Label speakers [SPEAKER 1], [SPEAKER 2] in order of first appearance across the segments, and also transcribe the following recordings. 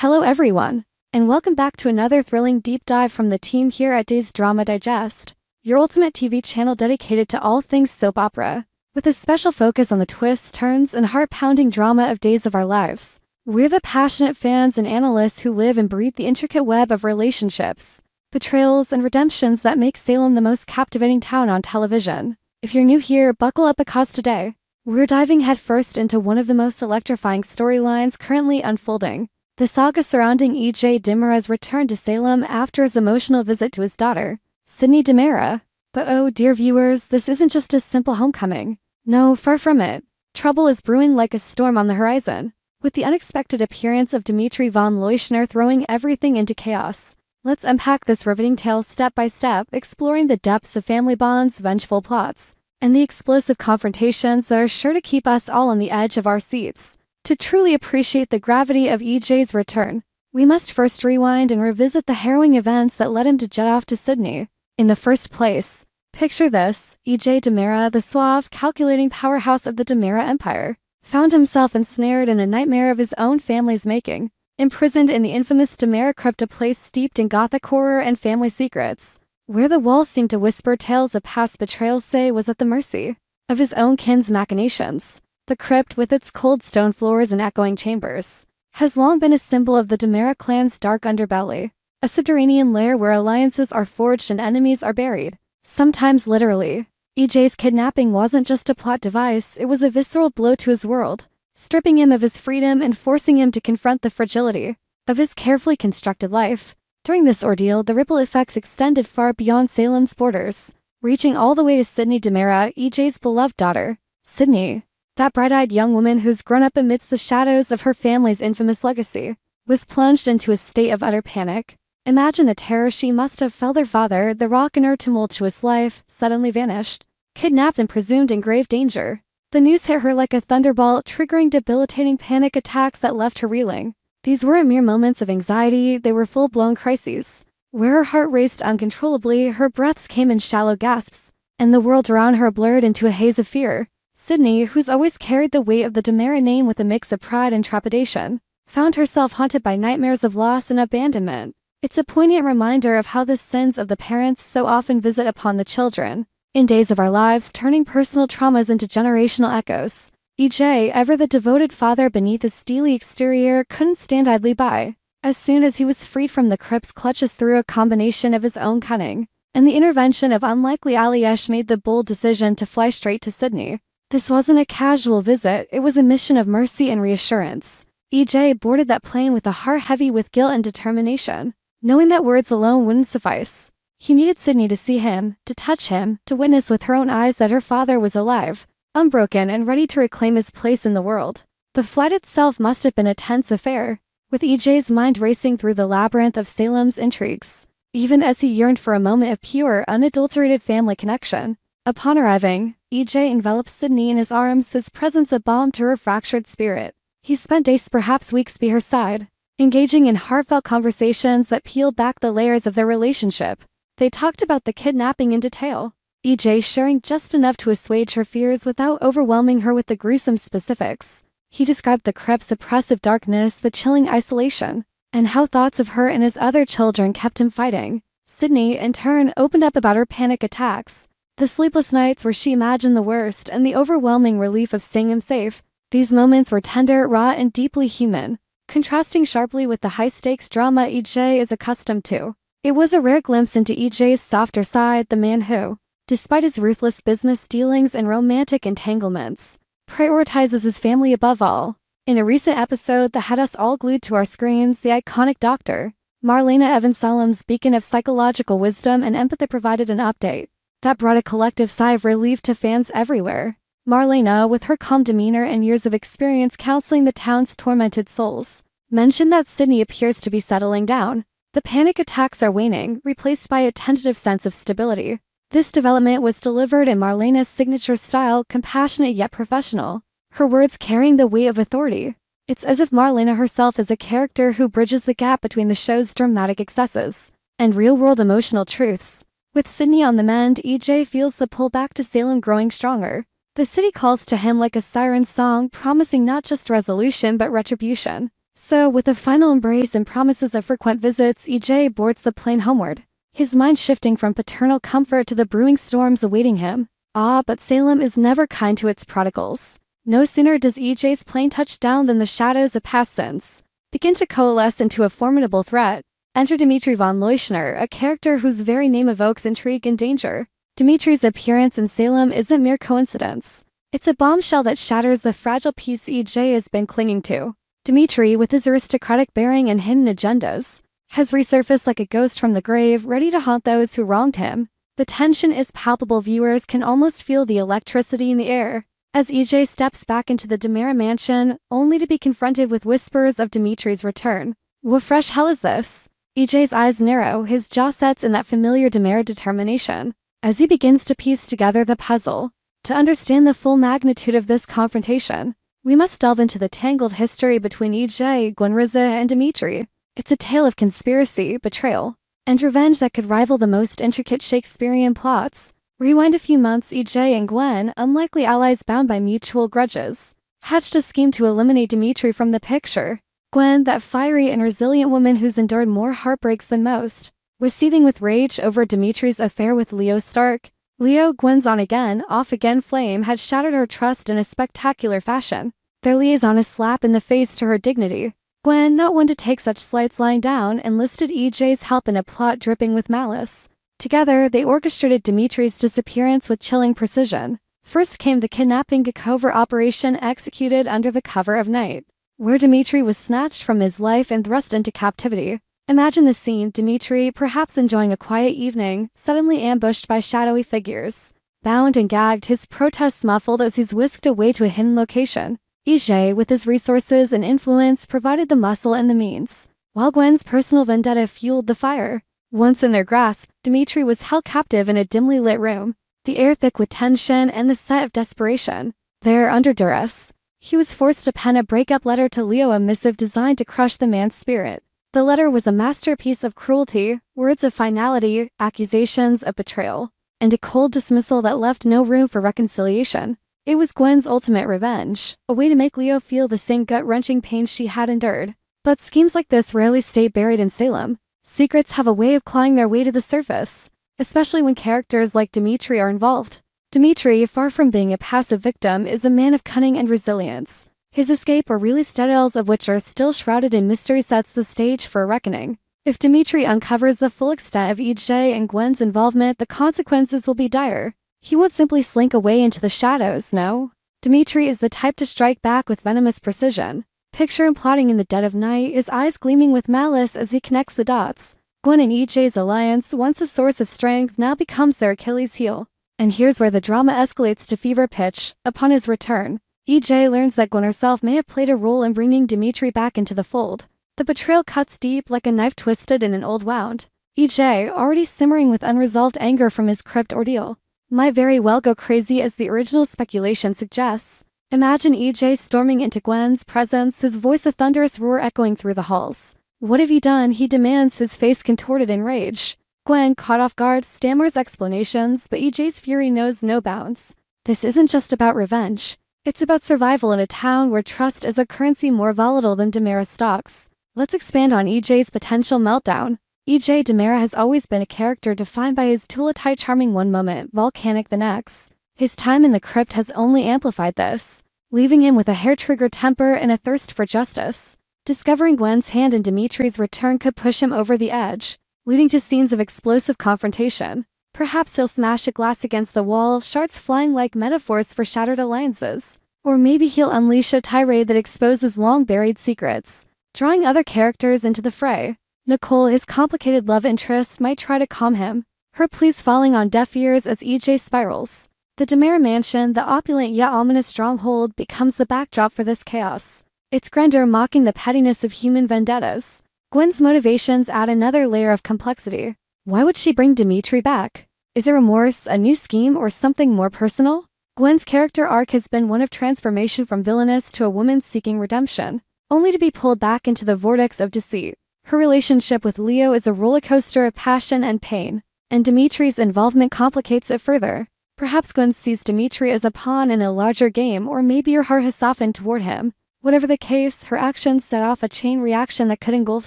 [SPEAKER 1] Hello everyone, and welcome back to another thrilling deep dive from the team here at Days Drama Digest, your ultimate TV channel dedicated to all things soap opera, with a special focus on the twists, turns, and heart-pounding drama of Days of Our Lives. We're the passionate fans and analysts who live and breathe the intricate web of relationships, betrayals, and redemptions that make Salem the most captivating town on television. If you're new here, buckle up because today, we're diving headfirst into one of the most electrifying storylines currently unfolding. The saga surrounding EJ Dimara's return to Salem after his emotional visit to his daughter, Sydney Dimara. But oh dear viewers, this isn't just a simple homecoming. No, far from it. Trouble is brewing like a storm on the horizon, with the unexpected appearance of Dimitri von Leuschner throwing everything into chaos. Let's unpack this riveting tale step by step, exploring the depths of family bonds, vengeful plots, and the explosive confrontations that are sure to keep us all on the edge of our seats. To truly appreciate the gravity of EJ's return, we must first rewind and revisit the harrowing events that led him to jet off to Sydney. In the first place, picture this: EJ Dimara, the suave, calculating powerhouse of the Dimara Empire, found himself ensnared in a nightmare of his own family's making, imprisoned in the infamous Dimara crypt, a place steeped in gothic horror and family secrets, where the walls seemed to whisper tales of past betrayals. Say was at the mercy of his own kin's machinations. The crypt, with its cold stone floors and echoing chambers, has long been a symbol of the Dimara clan's dark underbelly, a subterranean lair where alliances are forged and enemies are buried, sometimes literally. EJ's kidnapping wasn't just a plot device, it was a visceral blow to his world, stripping him of his freedom and forcing him to confront the fragility of his carefully constructed life. During this ordeal, the ripple effects extended far beyond Salem's borders, reaching all the way to Sydney Dimara, EJ's beloved daughter. Sydney, that bright-eyed young woman who's grown up amidst the shadows of her family's infamous legacy, was plunged into a state of utter panic. Imagine the terror she must have felt. Her father, the rock in her tumultuous life, suddenly vanished, kidnapped and presumed in grave danger. The news hit her like a thunderbolt, triggering debilitating panic attacks that left her reeling. These weren't mere moments of anxiety, they were full-blown crises, where her heart raced uncontrollably, her breaths came in shallow gasps, and the world around her blurred into a haze of fear. Sydney, who's always carried the weight of the Dimara name with a mix of pride and trepidation, found herself haunted by nightmares of loss and abandonment. It's a poignant reminder of how the sins of the parents so often visit upon the children, in Days of Our Lives, turning personal traumas into generational echoes. EJ, ever the devoted father beneath his steely exterior, couldn't stand idly by. As soon as he was freed from the crypt's clutches through a combination of his own cunning and the intervention of unlikely Aliesh, made the bold decision to fly straight to Sydney. This wasn't a casual visit, it was a mission of mercy and reassurance. EJ boarded that plane with a heart heavy with guilt and determination, knowing that words alone wouldn't suffice. He needed Sydney to see him, to touch him, to witness with her own eyes that her father was alive, unbroken and ready to reclaim his place in the world. The flight itself must have been a tense affair, with EJ's mind racing through the labyrinth of Salem's intrigues, even as he yearned for a moment of pure, unadulterated family connection. Upon arriving, EJ enveloped Sydney in his arms, his presence a balm to her fractured spirit. He spent days, perhaps weeks, by her side, engaging in heartfelt conversations that peeled back the layers of their relationship. They talked about the kidnapping in detail, EJ sharing just enough to assuage her fears without overwhelming her with the gruesome specifics. He described the crypt's oppressive darkness, the chilling isolation, and how thoughts of her and his other children kept him fighting. Sydney, in turn, opened up about her panic attacks, the sleepless nights where she imagined the worst, and the overwhelming relief of seeing him safe. These moments were tender, raw, and deeply human, contrasting sharply with the high-stakes drama EJ is accustomed to. It was a rare glimpse into EJ's softer side, the man who, despite his ruthless business dealings and romantic entanglements, prioritizes his family above all. In a recent episode that had us all glued to our screens, the iconic Dr. Marlena Evans, Salem's beacon of psychological wisdom and empathy, provided an update that brought a collective sigh of relief to fans everywhere. Marlena, with her calm demeanor and years of experience counseling the town's tormented souls, mentioned that Sydney appears to be settling down. The panic attacks are waning, replaced by a tentative sense of stability. This development was delivered in Marlena's signature style, compassionate yet professional, her words carrying the weight of authority. It's as if Marlena herself is a character who bridges the gap between the show's dramatic excesses and real-world emotional truths. With Sydney on the mend, EJ feels the pull back to Salem growing stronger. The city calls to him like a siren song, promising not just resolution but retribution. So, with a final embrace and promises of frequent visits, EJ boards the plane homeward, his mind shifting from paternal comfort to the brewing storms awaiting him. Ah, but Salem is never kind to its prodigals. No sooner does EJ's plane touch down than the shadows of past sins begin to coalesce into a formidable threat. Enter Dimitri von Leuschner, a character whose very name evokes intrigue and danger. Dimitri's appearance in Salem isn't mere coincidence. It's a bombshell that shatters the fragile peace EJ has been clinging to. Dimitri, with his aristocratic bearing and hidden agendas, has resurfaced like a ghost from the grave, ready to haunt those who wronged him. The tension is palpable. Viewers can almost feel the electricity in the air as EJ steps back into the Demera mansion, only to be confronted with whispers of Dimitri's return. What fresh hell is this? EJ's eyes narrow, his jaw sets in that familiar Demera determination, as he begins to piece together the puzzle. To understand the full magnitude of this confrontation, we must delve into the tangled history between EJ, Gwen and Dimitri. It's a tale of conspiracy, betrayal, and revenge that could rival the most intricate Shakespearean plots. Rewind a few months. EJ and Gwen, unlikely allies bound by mutual grudges, hatched a scheme to eliminate Dimitri from the picture. Gwen, that fiery and resilient woman who's endured more heartbreaks than most, was seething with rage over Dimitri's affair with Leo Stark. Leo, Gwen's on-again, off-again flame, had shattered her trust in a spectacular fashion. Their liaison a slap in the face to her dignity. Gwen, not one to take such slights lying down, enlisted EJ's help in a plot dripping with malice. Together, they orchestrated Dimitri's disappearance with chilling precision. First came the kidnapping, a covert operation executed under the cover of night, where Dimitri was snatched from his life and thrust into captivity. Imagine the scene: Dimitri, perhaps enjoying a quiet evening, suddenly ambushed by shadowy figures. Bound and gagged, his protests muffled as he's whisked away to a hidden location. EJ, with his resources and influence, provided the muscle and the means, while Gwen's personal vendetta fueled the fire. Once in their grasp, Dimitri was held captive in a dimly lit room, the air thick with tension and the scent of desperation. There, under duress, he was forced to pen a breakup letter to Leo, a missive designed to crush the man's spirit. The letter was a masterpiece of cruelty, words of finality, accusations of betrayal, and a cold dismissal that left no room for reconciliation. It was Gwen's ultimate revenge, a way to make Leo feel the same gut-wrenching pain she had endured. But schemes like this rarely stay buried in Salem. Secrets have a way of clawing their way to the surface, especially when characters like Dimitri are involved. Dimitri, far from being a passive victim, is a man of cunning and resilience. His escape, or really details of which are still shrouded in mystery, sets the stage for a reckoning. If Dimitri uncovers the full extent of EJ and Gwen's involvement, the consequences will be dire. He won't simply slink away into the shadows, no. Dimitri is the type to strike back with venomous precision. Picture him plotting in the dead of night, his eyes gleaming with malice as he connects the dots. Gwen and EJ's alliance, once a source of strength, now becomes their Achilles heel. And here's where the drama escalates to fever pitch. Upon his return, EJ learns that Gwen herself may have played a role in bringing Dimitri back into the fold. The betrayal cuts deep, like a knife twisted in an old wound. EJ, already simmering with unresolved anger from his crypt ordeal, might very well go crazy, as the original speculation suggests. Imagine EJ storming into Gwen's presence, his voice a thunderous roar echoing through the halls. "What have you done?" he demands, his face contorted in rage. Gwen, caught off guard, stammers explanations, but EJ's fury knows no bounds. This isn't just about revenge. It's about survival in a town where trust is a currency more volatile than Demera stocks. Let's expand on EJ's potential meltdown. EJ Demera has always been a character defined by his tulip-tight charming one moment, volcanic the next. His time in the crypt has only amplified this, leaving him with a hair-trigger temper and a thirst for justice. Discovering Gwen's hand in Dimitri's return could push him over the edge, leading to scenes of explosive confrontation. Perhaps he'll smash a glass against the wall, shards flying like metaphors for shattered alliances. Or maybe he'll unleash a tirade that exposes long-buried secrets, drawing other characters into the fray. Nicole, his complicated love interest, might try to calm him, her pleas falling on deaf ears as EJ spirals. The Demera mansion, the opulent yet ominous stronghold, becomes the backdrop for this chaos, its grandeur mocking the pettiness of human vendettas. Gwen's motivations add another layer of complexity. Why would she bring Dimitri back? Is it remorse, a new scheme, or something more personal? Gwen's character arc has been one of transformation from villainess to a woman seeking redemption, only to be pulled back into the vortex of deceit. Her relationship with Leo is a rollercoaster of passion and pain, and Dimitri's involvement complicates it further. Perhaps Gwen sees Dimitri as a pawn in a larger game, or maybe her heart has softened toward him. Whatever the case, her actions set off a chain reaction that could engulf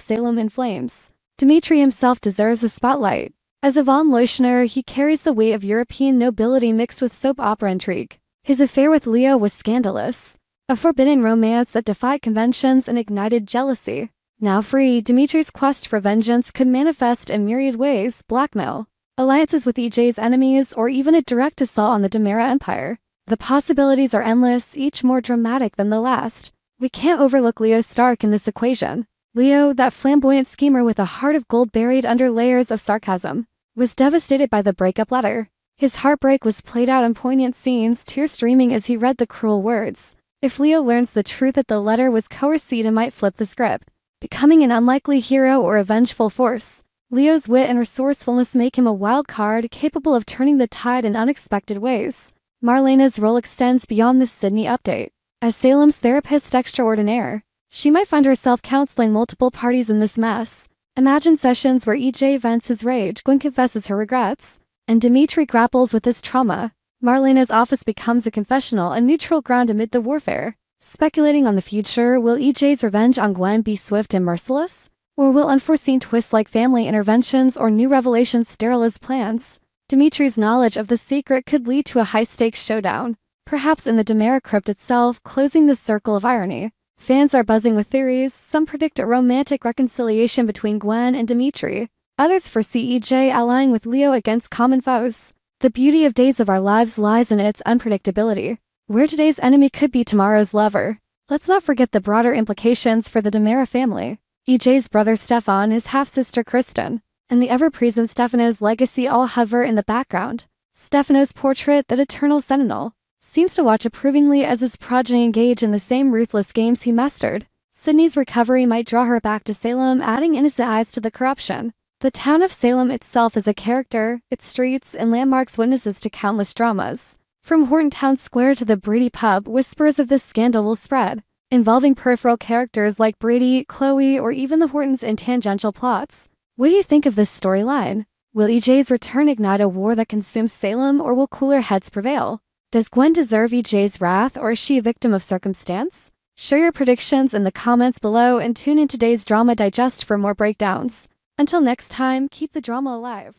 [SPEAKER 1] Salem in flames. Dimitri himself deserves a spotlight. As a von Leuschner, he carries the weight of European nobility mixed with soap opera intrigue. His affair with Leo was scandalous, a forbidden romance that defied conventions and ignited jealousy. Now free, Dimitri's quest for vengeance could manifest in myriad ways: blackmail, alliances with EJ's enemies, or even a direct assault on the Demera Empire. The possibilities are endless, each more dramatic than the last. We can't overlook Leo Stark in this equation. Leo, that flamboyant schemer with a heart of gold buried under layers of sarcasm, was devastated by the breakup letter. His heartbreak was played out in poignant scenes, tears streaming as he read the cruel words. If Leo learns the truth that the letter was coerced, it might flip the script, becoming an unlikely hero or a vengeful force. Leo's wit and resourcefulness make him a wild card, capable of turning the tide in unexpected ways. Marlena's role extends beyond this Sydney update. As Salem's therapist extraordinaire, she might find herself counseling multiple parties in this mess. Imagine sessions where EJ vents his rage, Gwen confesses her regrets, and Dimitri grapples with his trauma. Marlena's office becomes a confessional, a neutral ground amid the warfare. Speculating on the future, will EJ's revenge on Gwen be swift and merciless? Or will unforeseen twists like family interventions or new revelations sterile his plans? Dimitri's knowledge of the secret could lead to a high-stakes showdown, perhaps in the Demera crypt itself, closing the circle of irony. Fans are buzzing with theories. Some predict a romantic reconciliation between Gwen and Dimitri. Others foresee EJ allying with Leo against common foes. The beauty of Days of Our Lives lies in its unpredictability. Where today's enemy could be tomorrow's lover. Let's not forget the broader implications for the Demera family. EJ's brother Stefan, his half-sister Kristen, and the ever-present Stefano's legacy all hover in the background. Stefano's portrait, that eternal sentinel, seems to watch approvingly as his progeny engage in the same ruthless games he mastered. Sydney's recovery might draw her back to Salem, adding innocent eyes to the corruption. The town of Salem itself is a character, its streets and landmarks witnesses to countless dramas. From Horton Town Square to the Brady pub, whispers of this scandal will spread, involving peripheral characters like Brady, Chloe, or even the Hortons in tangential plots. What do you think of this storyline? Will EJ's return ignite a war that consumes Salem, or will cooler heads prevail? Does Gwen deserve EJ's wrath, or is she a victim of circumstance? Share your predictions in the comments below and tune in today's Drama Digest for more breakdowns. Until next time, keep the drama alive.